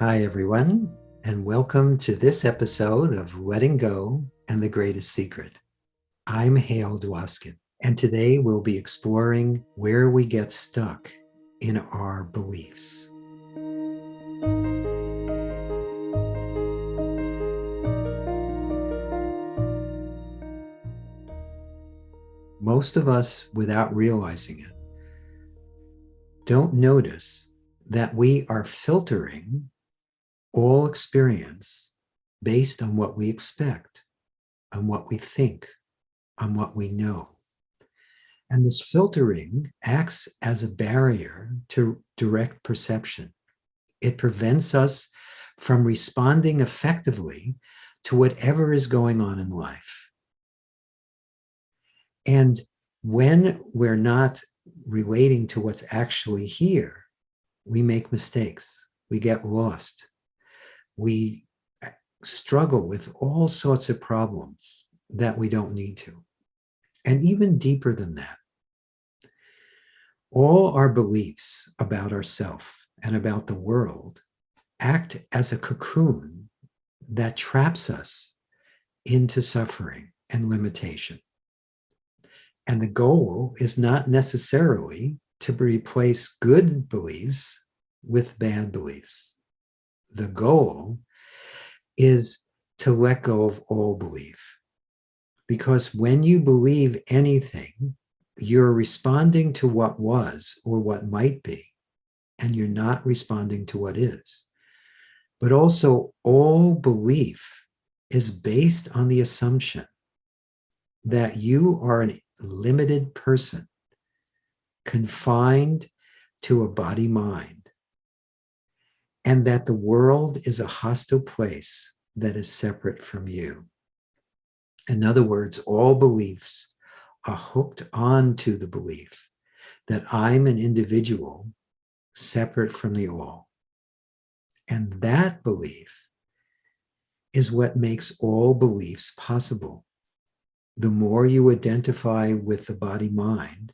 Hi, everyone, and welcome to this episode of Letting Go and the Greatest Secret. I'm Hale Dwoskin, and today we'll be exploring where we get stuck in our beliefs. Most of us, without realizing it, don't notice that we are filtering all experience based on what we expect, on what we think, on what we know. And this filtering acts as a barrier to direct perception. It prevents us from responding effectively to whatever is going on in life. And when we're not relating to what's actually here, we make mistakes, we get lost, we struggle with all sorts of problems that we don't need to. And even deeper than that, all our beliefs about ourselves and about the world act as a cocoon that traps us into suffering and limitation. And the goal is not necessarily to replace good beliefs with bad beliefs. The goal is to let go of all belief. Because when you believe anything, you're responding to what was or what might be, and you're not responding to what is. But also, all belief is based on the assumption that you are a limited person confined to a body-mind, and that the world is a hostile place that is separate from you. In other words, all beliefs are hooked on to the belief that I'm an individual separate from the all. And that belief is what makes all beliefs possible. The more you identify with the body-mind,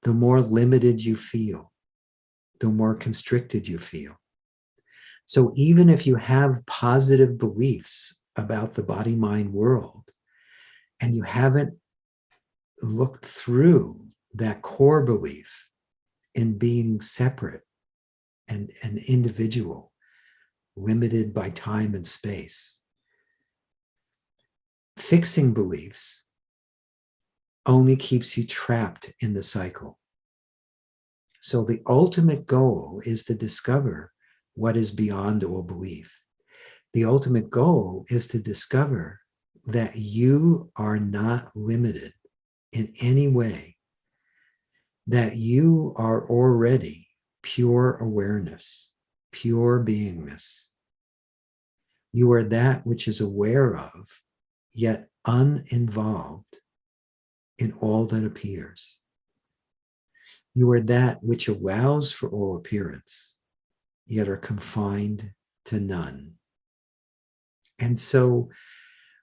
the more limited you feel, the more constricted you feel. So even if you have positive beliefs about the body-mind world, and you haven't looked through that core belief in being separate and an individual, limited by time and space, fixing beliefs only keeps you trapped in the cycle. So the ultimate goal is to discover what is beyond all belief. The ultimate goal is to discover that you are not limited in any way, that you are already pure awareness, pure beingness. You are that which is aware of, yet uninvolved in all that appears. You are that which allows for all appearance, yet are confined to none. And so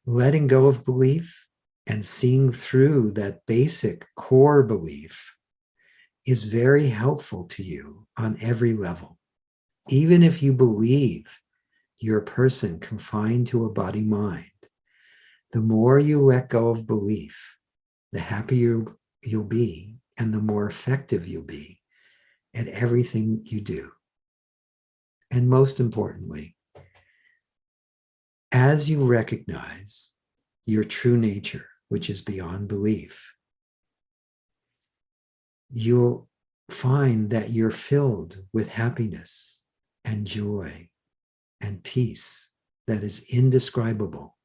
letting go of belief and seeing through that basic core belief is very helpful to you on every level. Even if you believe you're a person confined to a body-mind, the more you let go of belief, the happier you'll be and the more effective you'll be at everything you do. And most importantly, as you recognize your true nature, which is beyond belief, you'll find that you're filled with happiness and joy and peace that is indescribable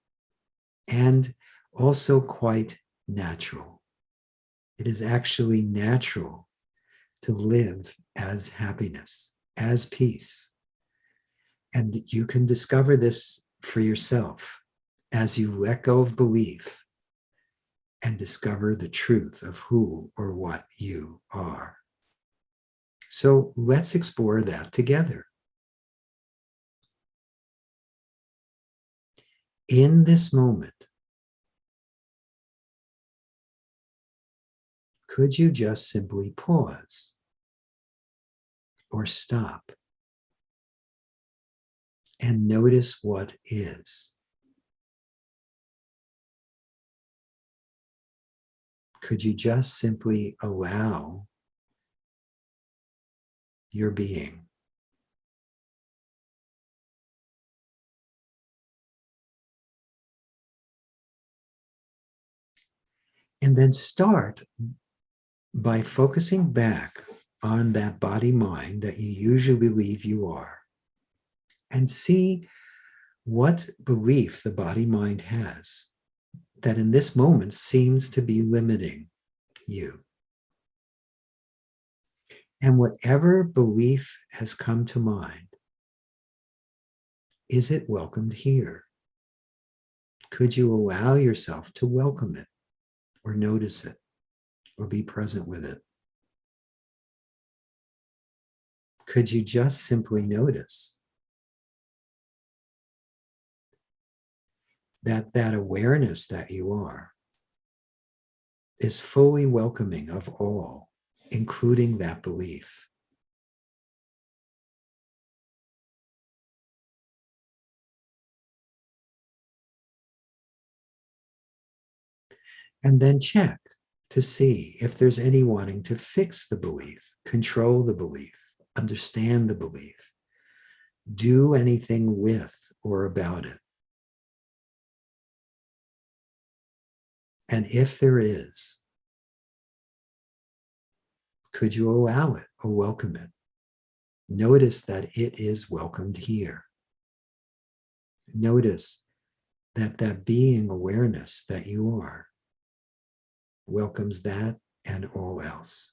and also quite natural. It is actually natural to live as happiness, as peace. And you can discover this for yourself as you let go of belief and discover the truth of who or what you are. So let's explore that together. In this moment, could you just simply pause or stop and notice what is. Could you just simply allow your being? And then start by focusing back on that body mind that you usually believe you are, and see what belief the body mind has that in this moment seems to be limiting you. And whatever belief has come to mind, is it welcomed here? Could you allow yourself to welcome it, or notice it, or be present with it? Could you just simply notice that that awareness that you are is fully welcoming of all, including that belief? And then check to see if there's any wanting to fix the belief, control the belief, understand the belief, do anything with or about it. And if there is, could you allow it or welcome it? Notice that it is welcomed here. Notice that that being awareness that you are welcomes that and all else.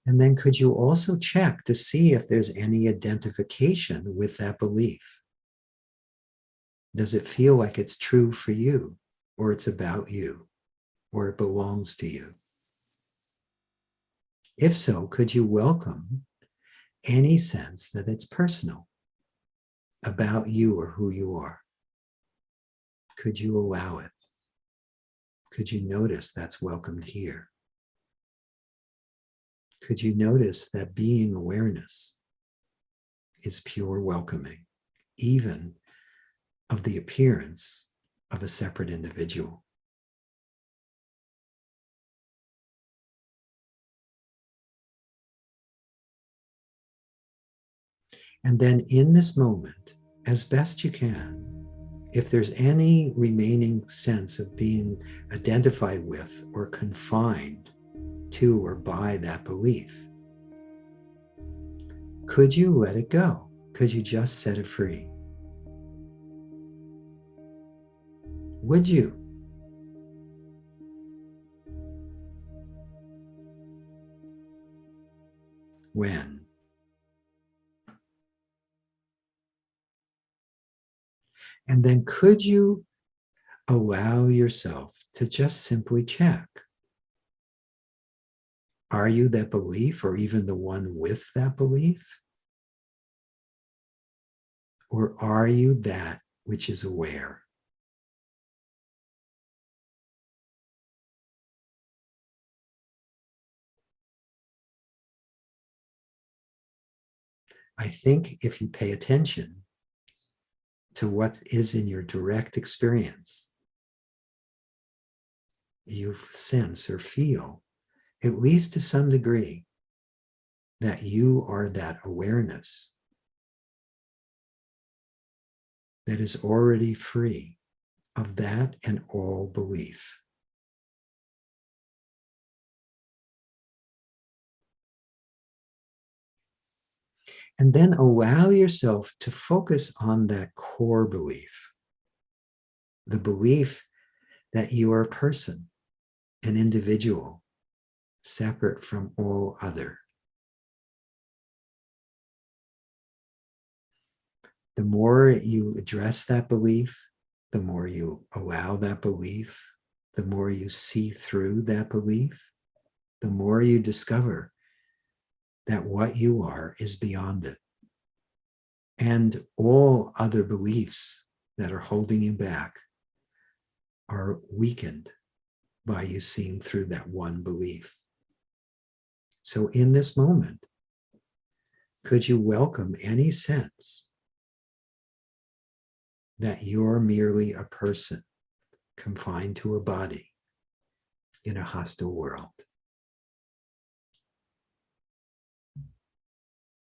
And then could you also check to see if there's any identification with that belief? Does it feel like it's true for you, or it's about you, or it belongs to you? If so, could you welcome any sense that it's personal, about you or who you are? Could you allow it? Could you notice that's welcomed here? Could you notice that being awareness is pure welcoming, even of the appearance of a separate individual? And then in this moment, as best you can, if there's any remaining sense of being identified with or confined to or by that belief, could you let it go? Could you just set it free? Would you? When? And then could you allow yourself to just simply check? Are you that belief, or even the one with that belief? Or are you that which is aware? I think if you pay attention to what is in your direct experience, you sense or feel, at least to some degree, that you are that awareness that is already free of that and all belief. And then allow yourself to focus on that core belief, the belief that you are a person, an individual, separate from all other. The more you address that belief, the more you allow that belief, the more you see through that belief, the more you discover that what you are is beyond it. And all other beliefs that are holding you back are weakened by you seeing through that one belief. So in this moment, Could you welcome any sense that you're merely a person confined to a body in a hostile world?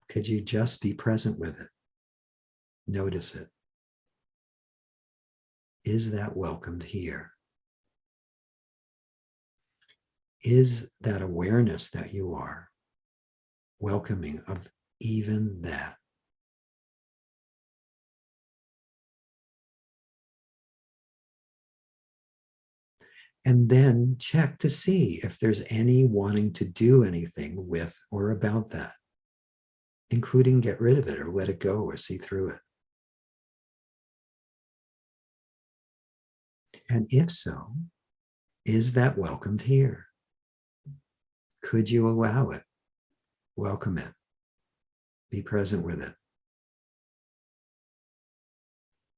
Could you just be present with it? Notice it. Is that welcomed here? Is that awareness that you are welcoming of even that? And then check to see if there's any wanting to do anything with or about that, including get rid of it or let it go or see through it. And if so, is that welcomed here? Could you allow it? Welcome it. Be present with it.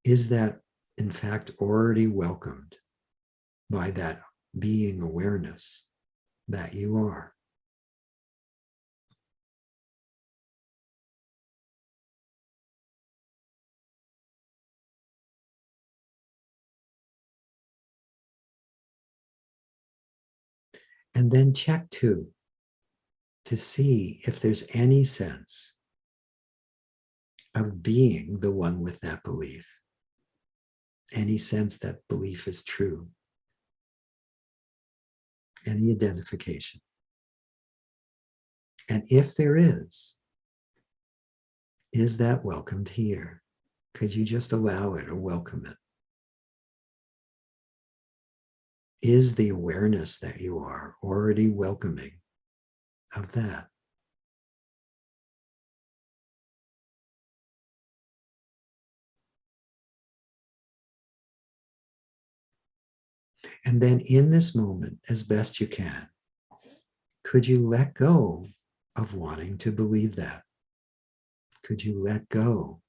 Is that in fact already welcomed by that being awareness that you are? And then check too, to see if there's any sense of being the one with that belief, any sense that belief is true, any identification. And if there is that welcomed here? Could you just allow it or welcome it? Is the awareness that you are already welcoming of that? And then in this moment, as best you can, could you let go of wanting to believe that? Could you let go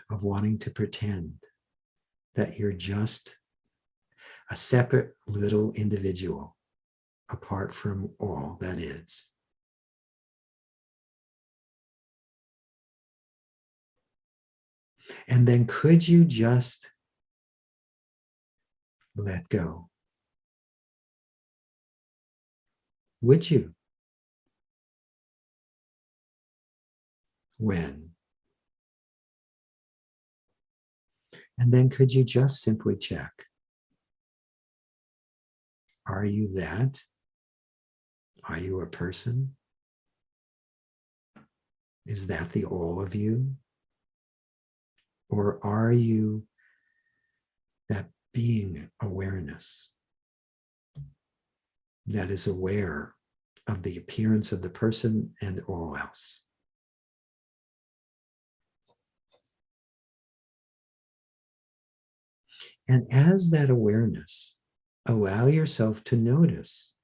of wanting to pretend that you're just a separate little individual apart from all that is? And then could you just let go? Would you? When? And then could you just simply check? Are you that? Are you a person? Is that the all of you? Or are you that being awareness that is aware of the appearance of the person and all else? And as that awareness, allow yourself to notice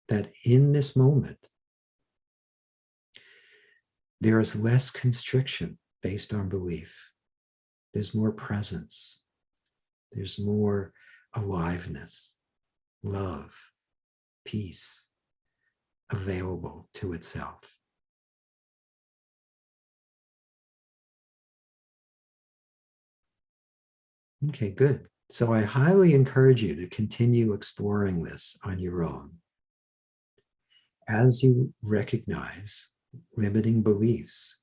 that in this moment, there is less constriction based on belief. There's more presence. There's more aliveness, love, peace available to itself. Okay, good. So I highly encourage you to continue exploring this on your own. As you recognize limiting beliefs,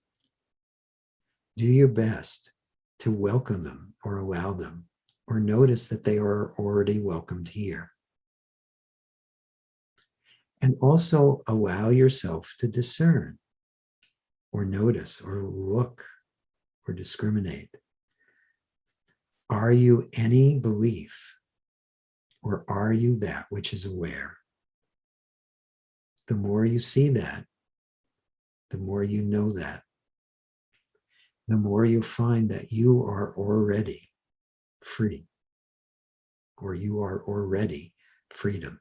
do your best to welcome them or allow them, or notice that they are already welcomed here. And also allow yourself to discern or notice or look or discriminate. Are you any belief, or are you that which is aware? The more you see that, the more you know that, the more you find that you are already free, or you are already freedom.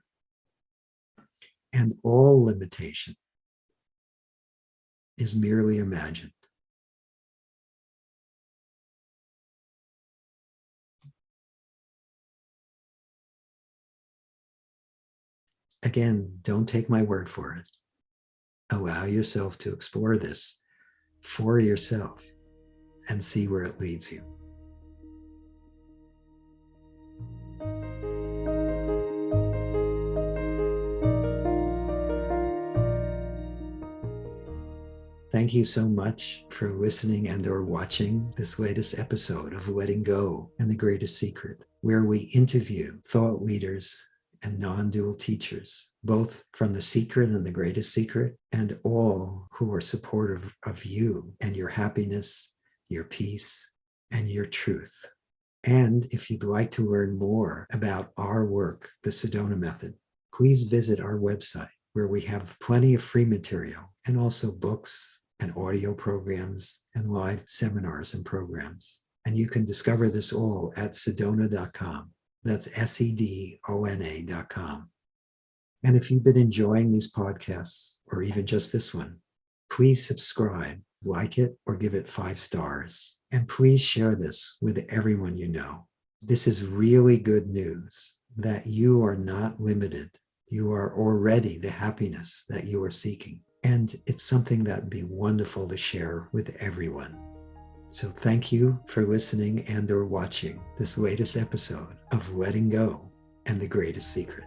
And all limitation is merely imagined. Again, don't take my word for it. allow yourself to explore this for yourself and see where it leads you. Thank you so much for listening and or watching this latest episode of Letting Go and the Greatest Secret, where we interview thought leaders and non-dual teachers, both from The Secret and the Greatest Secret, and all who are supportive of you and your happiness, your peace, and your truth. And if you'd like to learn more about our work, the Sedona Method, please visit our website, where we have plenty of free material and also books and audio programs and live seminars and programs. And you can discover this all at sedona.com. That's sedona.com. And if you've been enjoying these podcasts, or even just this one, please subscribe, like it, or give it 5 stars. And please share this with everyone you know. This is really good news that you are not limited. You are already the happiness that you are seeking. And it's something that would be wonderful to share with everyone. So thank you for listening and or watching this latest episode of Letting Go and the Greatest Secret.